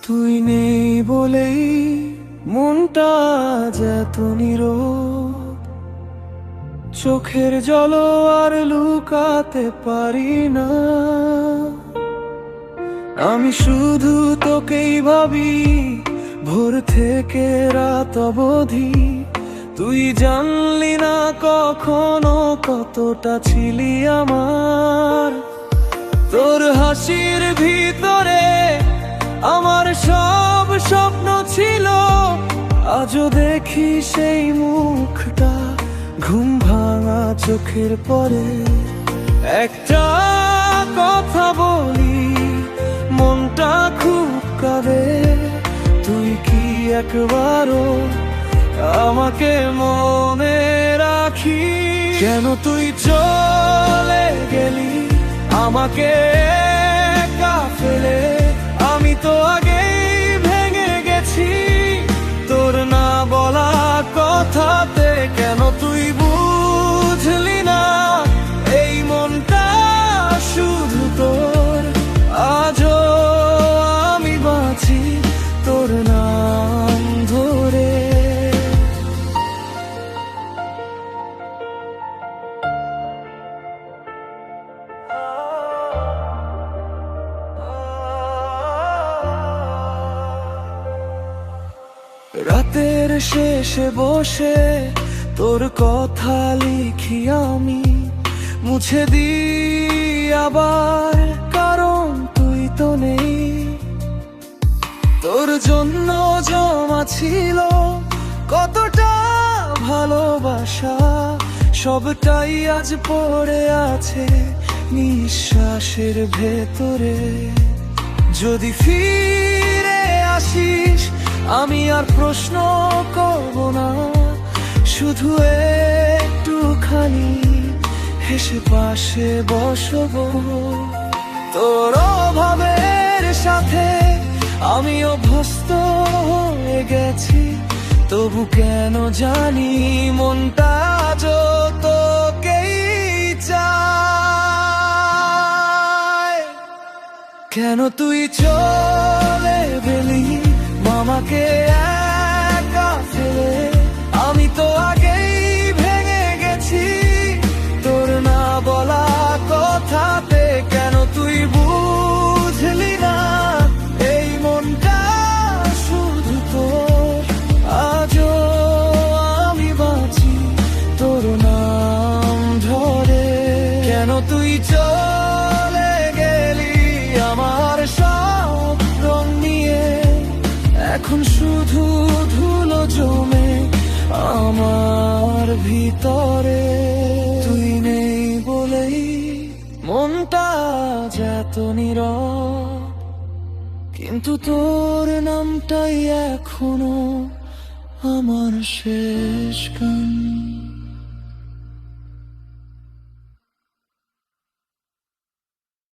তুই নেই বলেই মনটা যেত নীরব, চোখের জল আর লুকাতে পারি না। আমি শুধু তোকেই ভাবি ভোর থেকে রাত অবধি। তুই জানলি না কখনো কতটা ছিলি আমার। তোর হাসির ভিতরে আমার সব স্বপ্ন ছিল, আজও দেখি সেই মুখটা ঘুম ভাঙা চোখের পরে। একটা কথা বলি, মনটা খুব কাঁদে। তুই কি একবারও আমাকে মনে রাখি? কেন তুই চলে গেলি আমাকে একা ফেলে? আমি তো আগেই ভেঙে গেছি তোর না বলা কথাতে। কেন তুই বুঝলি না এই মনটা শুধু তোর? আজও আমি বাঁচি তোর নাম ধরে। রাতের শেষে বসে তোর কথা লিখি আমি, মুছে দিই আবার, কারণ তুই তো নেই। তোর জন্য জমা ছিল কতটা ভালোবাসা, সবটাই আজ পড়ে আছে নিঃশ্বাসের ভেতরে। যদি ফিরে আসিস আমি আর প্রশ্ন করব না, শুধু একটুখানি হেসে পাশে বসবো। তোর অভাবের সাথে আমি অভ্যস্ত হয়ে গেছি, তবু কেন জানি মনটা তোকেই চায়। কেন তুই চলে গেলি মামাকে একা ফেলে? আমি তো আগেই ভেঙে গেছি তোর না বলা কথাতে। কেন তুই বুঝলি না এই মনটা শুধু তোর? আজও আমি বাঁচি তোর নাম ধরে। কেন তুই চলে গেলি আমার সব রং নিয়ে? এখন শুধু ধুলো জমে আমার ভিতরে। তুই নেই বলেই মনটা যেত নীরব, কিন্তু তোর নামটাই এখনো আমার শেষ গান।